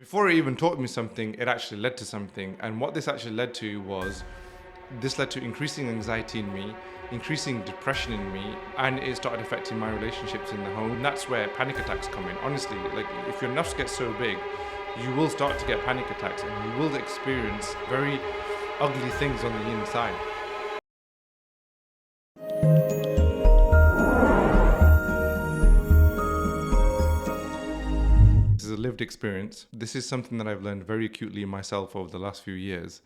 Before it even taught me something, it actually led to something. And what this actually led to was this led to increasing anxiety in me, increasing depression in me, and it started affecting my relationships in the home. And that's where panic attacks come in. Honestly, like if your nafs gets so big, you will start to get panic attacks and you will experience very ugly things on the inside. This is a lived experience. This is something that I've learned very acutely myself over the last few years.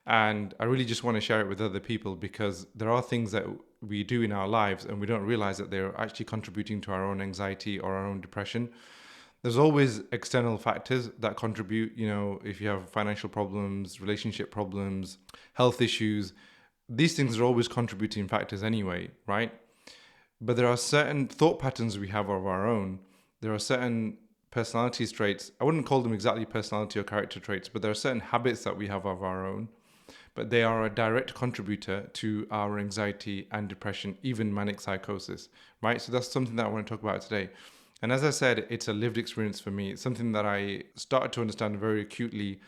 And I really just want to share it with other people because there are things that we do in our lives and we don't realize that they're actually contributing to our own anxiety or our own depression. There's always external factors that contribute, if you have financial problems, relationship problems, health issues, these things are always contributing factors anyway, right? But there are certain thought patterns we have of our own. There are certain personality traits. I wouldn't call them exactly personality or character traits, but there are certain habits that we have of our own, but they are a direct contributor to our anxiety and depression, even manic psychosis, right? So that's something that I want to talk about today. And as I said, it's a lived experience for me. It's something that I started to understand very acutely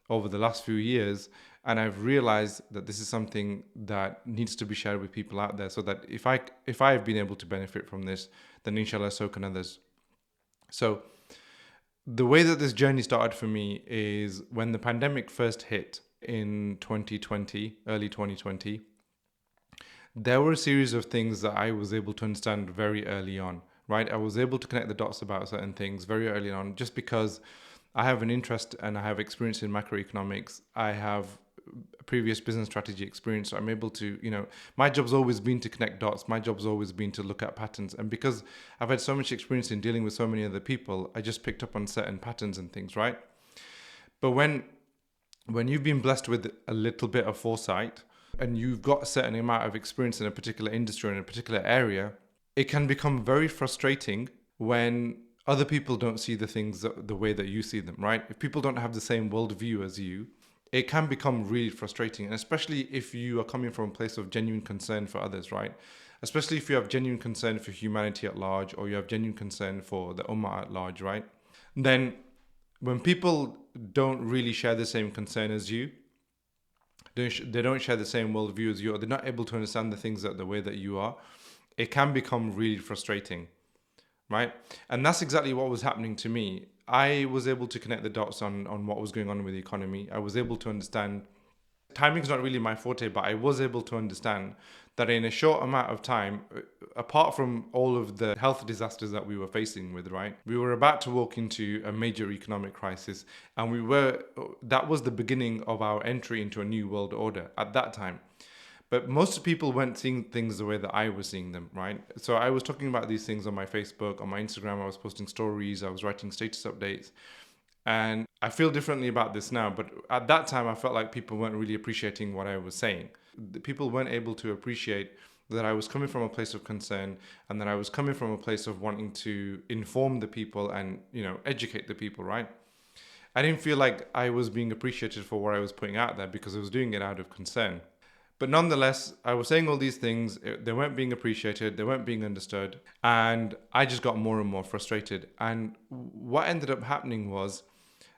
over the last few years. And I've realized that this is something that needs to be shared with people out there so that if I've been able to benefit from this, then inshallah, so can others. So the way that this journey started for me is when the pandemic first hit in 2020, early 2020, there were a series of things that I was able to understand very early on, right? I was able to connect the dots about certain things very early on just because I have an interest and I have experience in macroeconomics. I have previous business strategy experience. So I'm able to, my job's always been to connect dots. My job's always been to look at patterns. And because I've had so much experience in dealing with so many other people, I just picked up on certain patterns and things, right? But when you've been blessed with a little bit of foresight and you've got a certain amount of experience in a particular industry or in a particular area, it can become very frustrating when other people don't see the things the way that you see them, right? If people don't have the same worldview as you, it can become really frustrating. And especially if you are coming from a place of genuine concern for others, right? Especially if you have genuine concern for humanity at large or you have genuine concern for the ummah at large, right? Then when people don't really share the same concern as you, they don't share the same worldview as you, or they're not able to understand the things the way that you are, it can become really frustrating, right? And that's exactly what was happening to me. I was able to connect the dots on what was going on with the economy. I was able to understand timing's not really my forte, but I was able to understand that in a short amount of time, apart from all of the health disasters that we were facing with, right, we were about to walk into a major economic crisis, and that was the beginning of our entry into a new world order at that time. But most people weren't seeing things the way that I was seeing them, right? So I was talking about these things on my Facebook, on my Instagram, I was posting stories, I was writing status updates. And I feel differently about this now, but at that time, I felt like people weren't really appreciating what I was saying. The people weren't able to appreciate that I was coming from a place of concern and that I was coming from a place of wanting to inform the people and, educate the people, right? I didn't feel like I was being appreciated for what I was putting out there because I was doing it out of concern. But nonetheless, I was saying all these things, they weren't being appreciated, they weren't being understood, and I just got more and more frustrated. And what ended up happening was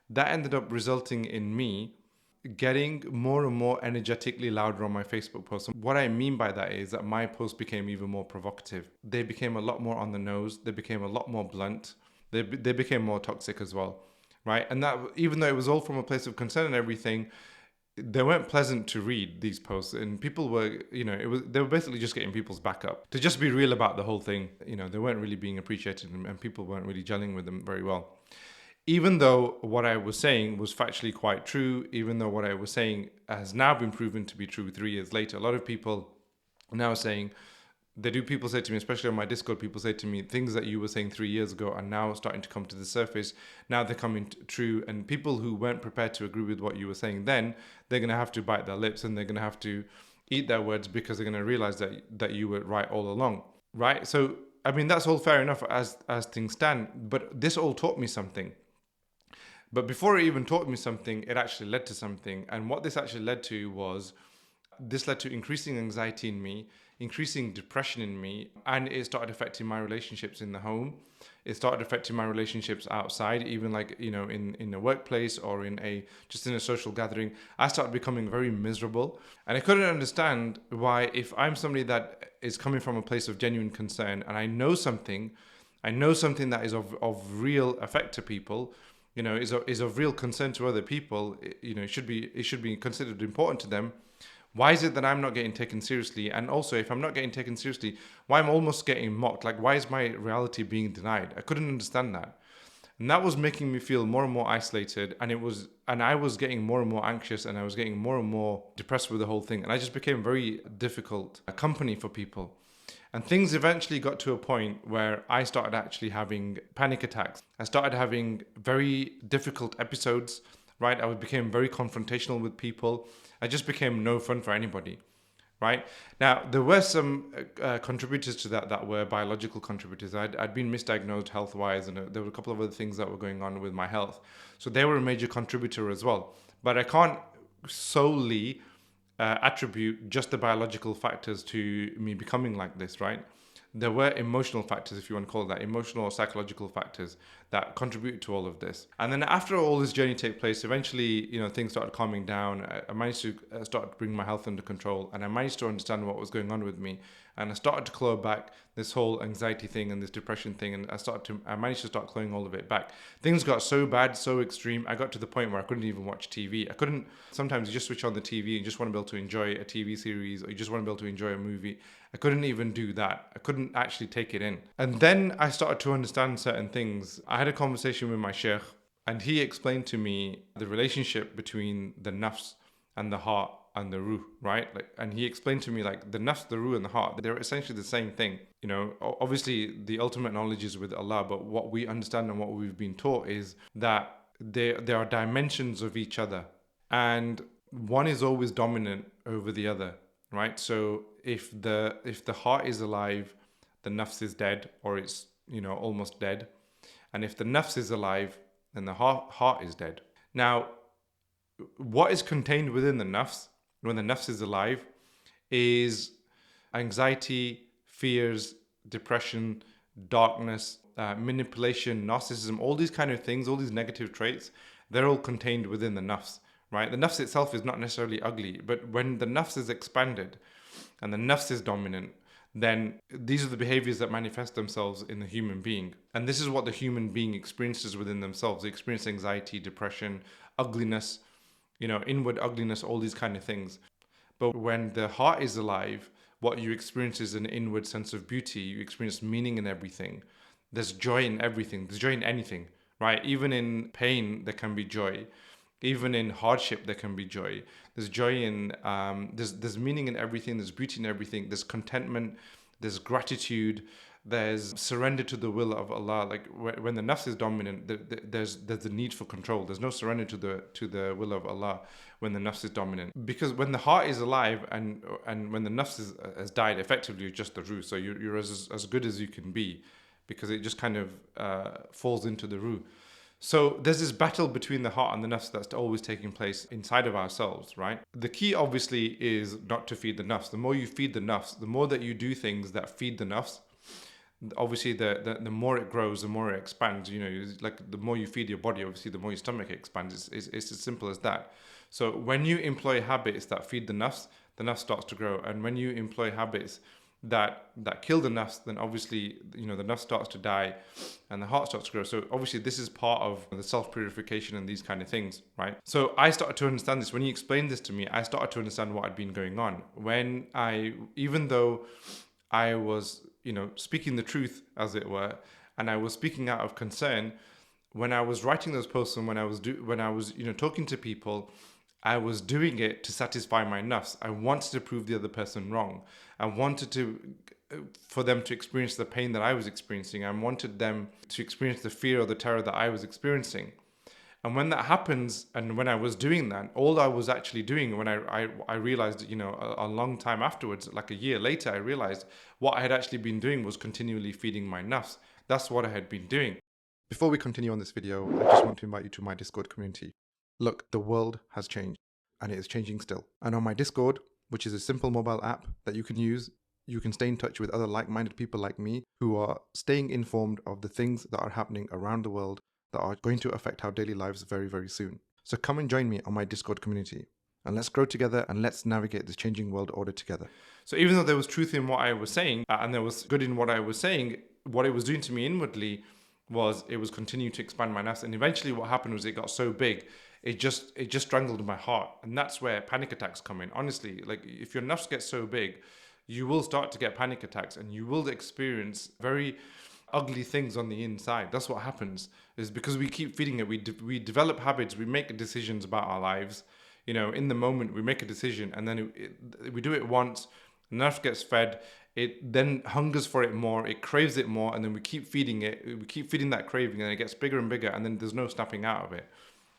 that ended up resulting in me getting more and more energetically louder on my Facebook posts. And what I mean by that is that my posts became even more provocative. They became a lot more on the nose, they became a lot more blunt, they became more toxic as well, right? And that, even though it was all from a place of concern and everything, they weren't pleasant to read, these posts, and people were, they were basically just getting people's back up. To just be real about the whole thing, they weren't really being appreciated and people weren't really gelling with them very well. Even though what I was saying was factually quite true, even though what I was saying has now been proven to be true 3 years later, a lot of people are now saying, people say to me, especially on my Discord, people say to me, things that you were saying 3 years ago are now starting to come to the surface. Now they're coming true. And people who weren't prepared to agree with what you were saying then, they're going to have to bite their lips and they're going to have to eat their words because they're going to realize that you were right all along, right? So, I mean, that's all fair enough as things stand, but this all taught me something. But before it even taught me something, it actually led to something. And what this actually led to was this led to increasing anxiety in me, increasing depression in me, and it started affecting my relationships in the home. It started affecting my relationships outside, even like, in a workplace or just in a social gathering. I started becoming very miserable, and I couldn't understand why, if I'm somebody that is coming from a place of genuine concern and I know something that is of real effect to people, is of real concern to other people, it should be considered important to them. Why is it that I'm not getting taken seriously? And also, if I'm not getting taken seriously, why I'm almost getting mocked? Like, why is my reality being denied? I couldn't understand that. And that was making me feel more and more isolated. And I was getting more and more anxious, and I was getting more and more depressed with the whole thing. And I just became very difficult company for people. And things eventually got to a point where I started actually having panic attacks. I started having very difficult episodes, right? I became very confrontational with people. I just became no fun for anybody, right? Now, there were some contributors to that were biological contributors. I'd been misdiagnosed health-wise, and there were a couple of other things that were going on with my health. So they were a major contributor as well. But I can't solely attribute just the biological factors to me becoming like this, right? There were emotional factors, if you want to call it that, emotional or psychological factors that contribute to all of this. And then after all this journey take place, eventually, things started calming down. I managed to start to bring my health under control, and I managed to understand what was going on with me. And I started to claw back this whole anxiety thing and this depression thing, and I managed to start clawing all of it back. Things got so bad, so extreme. I got to the point where I couldn't even watch TV. Sometimes you just switch on the TV and just want to be able to enjoy a TV series, or you just want to be able to enjoy a movie. I couldn't even do that. I couldn't actually take it in. And then I started to understand certain things. I had a conversation with my sheikh, and he explained to me the relationship between the nafs and the heart and the ruh, right? And he explained to me, like, the nafs, the ruh, and the heart, they're essentially the same thing. Obviously the ultimate knowledge is with Allah, but what we understand and what we've been taught is that there are dimensions of each other, and one is always dominant over the other, right? So if the heart is alive, the nafs is dead, or it's almost dead. And if the nafs is alive, then the heart is dead. Now, what is contained within the nafs, when the nafs is alive, is anxiety, fears, depression, darkness, manipulation, narcissism, all these kind of things, all these negative traits, they're all contained within the nafs, right? The nafs itself is not necessarily ugly, but when the nafs is expanded and the nafs is dominant, then these are the behaviors that manifest themselves in the human being. And this is what the human being experiences within themselves. They experience anxiety, depression, ugliness, inward ugliness, all these kind of things. But when the heart is alive, what you experience is an inward sense of beauty. You experience meaning in everything. There's joy in everything. There's joy in anything, right? Even in pain, there can be joy. Even in hardship, there can be joy. There's joy in, there's meaning in everything. There's beauty in everything. There's contentment. There's gratitude. There's surrender to the will of Allah. Like when the nafs is dominant, there's the need for control. There's no surrender to the will of Allah when the nafs is dominant. Because when the heart is alive and when the nafs has died, effectively you're just the ruh. So you're as good as you can be, because it just kind of falls into the ruh. So there's this battle between the heart and the nafs that's always taking place inside of ourselves, right? The key obviously is not to feed the nafs. The more you feed the nafs, the more that you do things that feed the nafs, obviously the more it grows, the more it expands. Like the more you feed your body, obviously the more your stomach expands. It's as simple as that. So when you employ habits that feed the nafs starts to grow. And when you employ habits that kill the nafs, then obviously the nafs starts to die and the heart starts to grow. So obviously this is part of the self-purification and these kind of things, right? So I started to understand this. When he explained this to me, I started to understand what had been going on. Even though I was speaking the truth, as it were, and I was speaking out of concern, when I was writing those posts and when I was talking to people, I was doing it to satisfy my nafs. I wanted to prove the other person wrong. I wanted for them to experience the pain that I was experiencing. I wanted them to experience the fear or the terror that I was experiencing. And when that happens, and when I was doing that, all I was actually doing, when I realized, a long time afterwards, like a year later, I realized what I had actually been doing was continually feeding my nafs. That's what I had been doing. Before we continue on this video, I just want to invite you to my Discord community. Look, the world has changed, and it is changing still. And on my Discord, which is a simple mobile app that you can use. You can stay in touch with other like-minded people like me who are staying informed of the things that are happening around the world that are going to affect our daily lives very, very soon. So come and join me on my Discord community, and let's grow together and let's navigate this changing world order together. So even though there was truth in what I was saying, and there was good in what I was saying, what it was doing to me inwardly was it was continuing to expand my nafs. And eventually what happened was it got so big, it just strangled my heart. And that's where panic attacks come in. Honestly, like if your nafs gets so big, you will start to get panic attacks and you will experience very ugly things on the inside. That's what happens, is because we keep feeding it. We develop habits, we make decisions about our lives. You know, in the moment we make a decision and then we do it once, nerve gets fed, it then hungers for it more, it craves it more, and then we keep feeding it, we keep feeding that craving, and it gets bigger and bigger, and then there's no snapping out of it,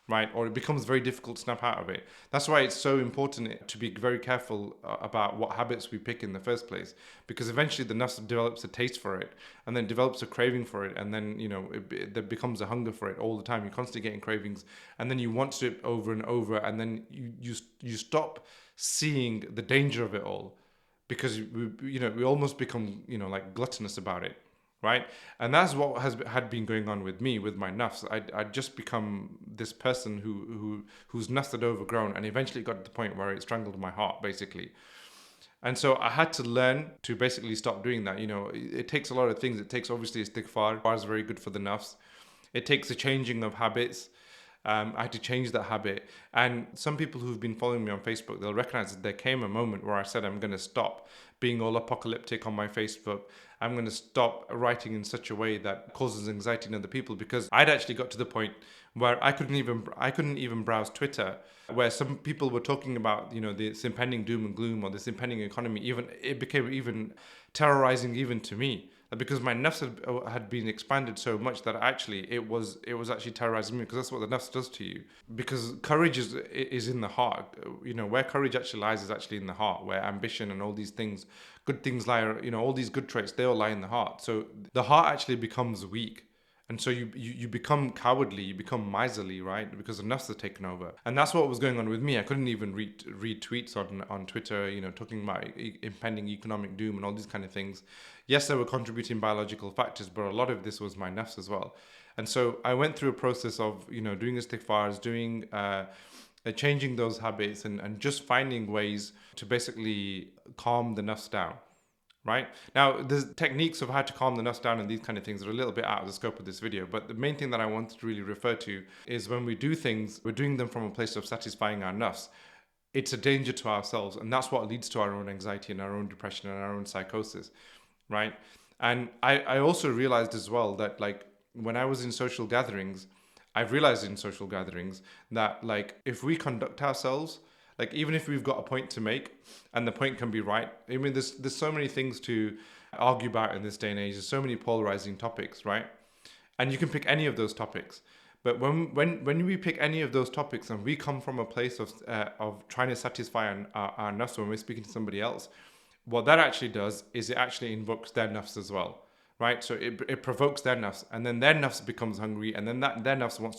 right? Or it becomes very difficult to snap out of it. That's why it's so important to be very careful about what habits we pick in the first place, because eventually the nafs develops a taste for it, and then develops a craving for it, and then, you know, there becomes a hunger for it all the time. You're constantly getting cravings, and then you want it over and over, and then you stop seeing the danger of it all, because we almost become, you know, like gluttonous about it, right? And that's what had been going on with me, with my nafs. I'd just become this person whose nafs had overgrown, and eventually got to the point where it strangled my heart, basically. And so I had to learn to basically stop doing that. You know, it takes a lot of things. It takes obviously istighfar. Istighfar is very good for the nafs. It takes a changing of habits. I had to change that habit. And some people who've been following me on Facebook, they'll recognize that there came a moment where I said, I'm going to stop being all apocalyptic on my Facebook. I'm going to stop writing in such a way that causes anxiety in other people, because I'd actually got to the point where I couldn't even browse Twitter, where some people were talking about, you know, this impending doom and gloom or this impending economy. Even it became even terrorizing even to me, because my nafs had been expanded so much that actually it was actually terrorizing me, because that's what the nafs does to you. Because courage is in the heart. You know, where courage actually lies is actually in the heart, where ambition and all these things, good things lie, you know, all these good traits, they all lie in the heart. So the heart actually becomes weak. And so you become cowardly, you become miserly, right? Because the nafs are taken over. And that's what was going on with me. I couldn't even read tweets on Twitter, you know, talking about impending economic doom and all these kind of things. Yes, there were contributing biological factors, but a lot of this was my nafs as well. And so I went through a process of, you know, doing istighfars, doing changing those habits, and just finding ways to basically calm the nafs down. Right? Now, there's techniques of how to calm the nafs down and these kind of things are a little bit out of the scope of this video. But the main thing that I wanted to really refer to is when we do things, we're doing them from a place of satisfying our nafs. It's a danger to ourselves. And that's what leads to our own anxiety and our own depression and our own psychosis. Right? And I also realized as well that, like, when I was in social gatherings, I've realized in social gatherings that, like, if we conduct ourselves, like, even if we've got a point to make and the point can be right, I mean, there's so many things to argue about in this day and age. There's so many polarizing topics, right? And you can pick any of those topics. But when we pick any of those topics and we come from a place of trying to satisfy our nafs when we're speaking to somebody else, what that actually does is it actually invokes their nafs as well. Right, so it provokes their nafs, and then their nafs becomes hungry, and then their nafs wants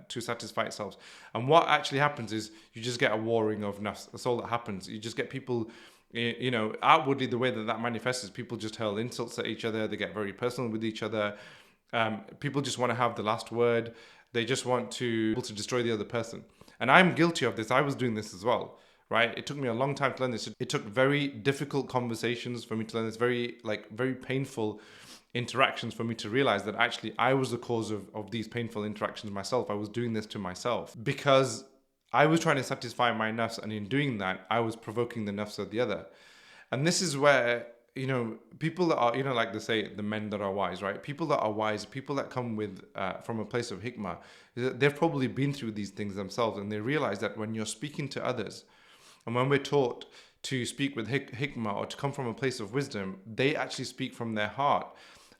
to satisfy itself. And what actually happens is you just get a warring of nafs. That's all that happens. You just get people, you know, outwardly the way that manifests is people just hurl insults at each other. They get very personal with each other. People just want to have the last word. They just want to destroy the other person. And I'm guilty of this. I was doing this as well. Right? It took me a long time to learn this. It took very difficult conversations for me to learn this. Very painful interactions for me to realize that actually I was the cause of these painful interactions myself. I was doing this to myself because I was trying to satisfy my nafs, and in doing that, I was provoking the nafs of the other. And this is where, you know, people that are, you know, like they say, the men that are wise, right? People that are wise, people that come with from a place of hikmah, they've probably been through these things themselves, and they realize that when you're speaking to others, and when we're taught to speak with hikmah or to come from a place of wisdom, they actually speak from their heart.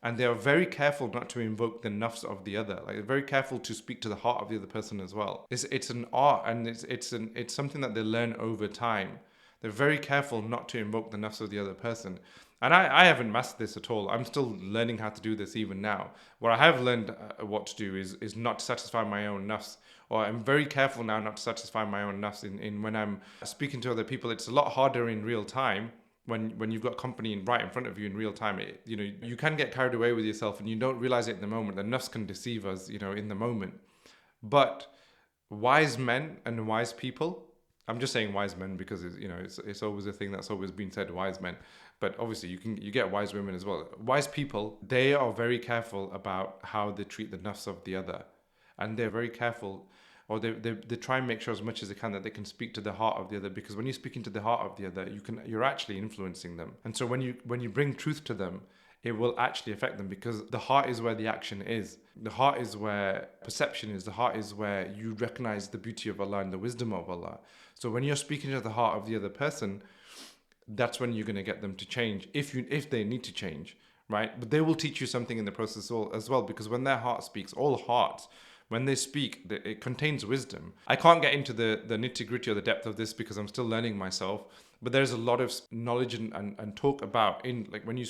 And they are very careful not to invoke the nafs of the other. Like, they're very careful to speak to the heart of the other person as well. It's an art, and it's something that they learn over time. They're very careful not to invoke the nafs of the other person. And I haven't mastered this at all. I'm still learning how to do this even now. What I have learned what to do is not to satisfy my own nafs or I'm very careful now not to satisfy my own nafs in when I'm speaking to other people. It's a lot harder in real time when you've got company right in front of you in real time. You can get carried away with yourself and you don't realize it in the moment. The nafs can deceive us, in the moment. But wise men and wise people, I'm just saying wise men because it's always a thing that's always been said, wise men. But obviously you get wise women as well. Wise people, they are very careful about how they treat the nafs of the other, and they're very careful, or they try and make sure as much as they can that they can speak to the heart of the other, because when you're speaking to the heart of the other, you're actually influencing them. And so when you bring truth to them, it will actually affect them, because the heart is where the action is. The heart is where perception is. The heart is where you recognize the beauty of Allah and the wisdom of Allah. So when you're speaking to the heart of the other person, that's when you're going to get them to change, if they need to change, right? But they will teach you something in the process as well, because when their heart speaks, all hearts, when they speak, it contains wisdom. I can't get into the nitty-gritty or the depth of this because I'm still learning myself, but there's a lot of knowledge and talk about, in like when you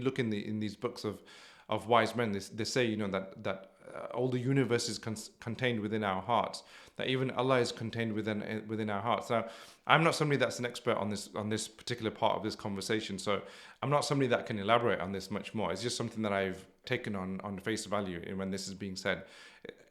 look in these books of wise men, they say that all the universe is contained within our hearts, that even Allah is contained within our hearts. Now, I'm not somebody that's an expert on this particular part of this conversation, so I'm not somebody that can elaborate on this much more. It's just something that I've taken on face value when this is being said.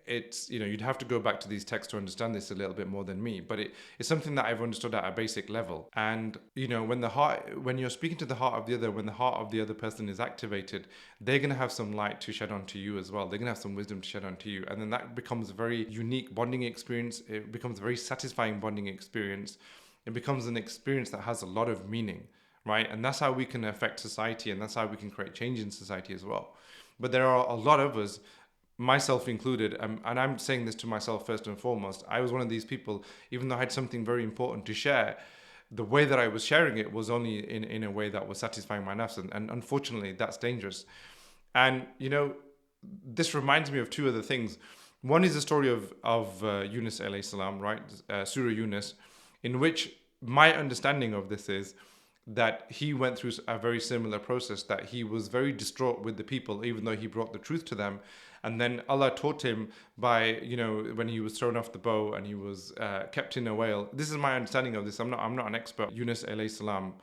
It's you'd have to go back to these texts to understand this a little bit more than me, but it's something that I've understood at a basic level. And when you're speaking to the heart of the other, when the heart of the other person is activated, they're going to have some light to shed onto you as well. They're going to have some wisdom to shed onto you, and then that becomes a very unique bonding experience. It becomes a very satisfying bonding experience. It becomes an experience that has a lot of meaning, right? And that's how we can affect society, and that's how we can create change in society as well. But there are a lot of us, myself included, and I'm saying this to myself first and foremost. I was one of these people, even though I had something very important to share, the way that I was sharing it was only in a way that was satisfying my nafs, and unfortunately that's dangerous. And this reminds me of two other things. One is the story of Yunus alayhi salam, right? Surah Yunus, in which my understanding of this is that he went through a very similar process, that he was very distraught with the people, even though he brought the truth to them. And then Allah taught him by, when he was thrown off the bow and he was kept in a whale. This is my understanding of this. I'm not an expert, Yunus alayhi salam.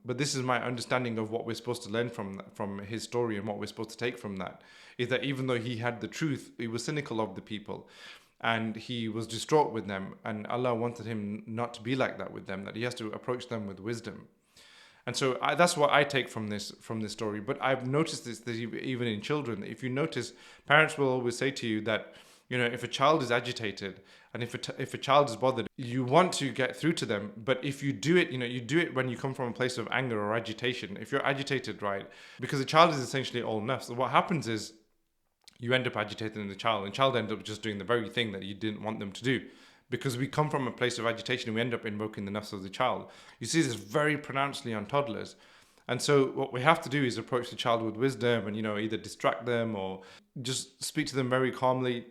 But this is my understanding of what we're supposed to learn from his story, and what we're supposed to take from that is that even though he had the truth, he was cynical of the people, and he was distraught with them, and Allah wanted him not to be like that with them, that he has to approach them with wisdom. And so that's what I take from this story. But I've noticed this that even in children, if you notice, parents will always say to you that, if a child is agitated and if a child is bothered, you want to get through to them. But if you do it, you do it when you come from a place of anger or agitation. If you're agitated, right, because a child is essentially all nafs. So what happens is you end up agitating the child, and the child ends up just doing the very thing that you didn't want them to do. Because we come from a place of agitation and we end up invoking the nafs of the child. You see this very pronouncedly on toddlers. And so what we have to do is approach the child with wisdom and, either distract them or just speak to them very calmly.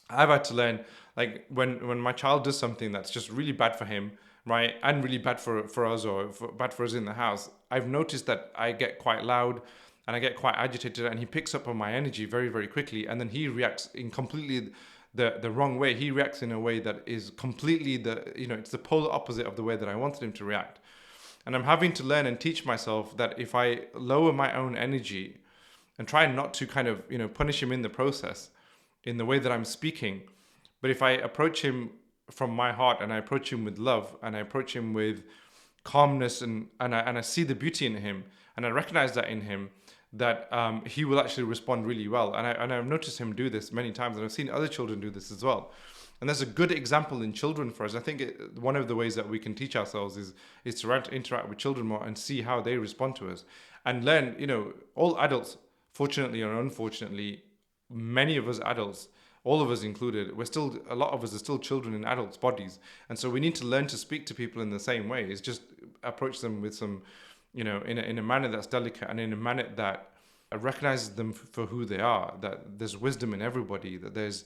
I've had to learn, like when my child does something that's just really bad for him, right, and really bad for us, or bad for us in the house, I've noticed that I get quite loud and I get quite agitated, and he picks up on my energy very, very quickly, and then he reacts in completely the wrong way. He reacts in a way that is completely it's the polar opposite of the way that I wanted him to react. And I'm having to learn and teach myself that if I lower my own energy and try not to kind of punish him in the process in the way that I'm speaking, but if I approach him from my heart, and I approach him with love, and I approach him with calmness, and I see the beauty in him, and I recognize that in him, that he will actually respond really well. And I've noticed him do this many times, and I've seen other children do this as well. And there's a good example in children for us. I think one of the ways that we can teach ourselves is to interact with children more and see how they respond to us, and learn, all adults, fortunately or unfortunately, many of us adults, all of us included, a lot of us are still children in adults' bodies. And so we need to learn to speak to people in the same way. It's just approach them with some, in a manner that's delicate, and in a manner that recognizes them for who they are, that there's wisdom in everybody, that there's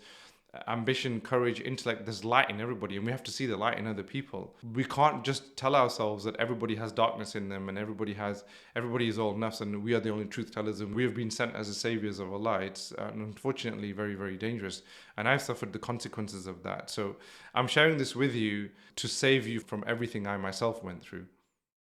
ambition, courage, intellect. There's light in everybody, and we have to see the light in other people. We can't just tell ourselves that everybody has darkness in them and everybody is all nafs and we are the only truth tellers and we have been sent as the saviors of Allah. It's unfortunately very, very dangerous, and I've suffered the consequences of that. So I'm sharing this with you to save you from everything I myself went through.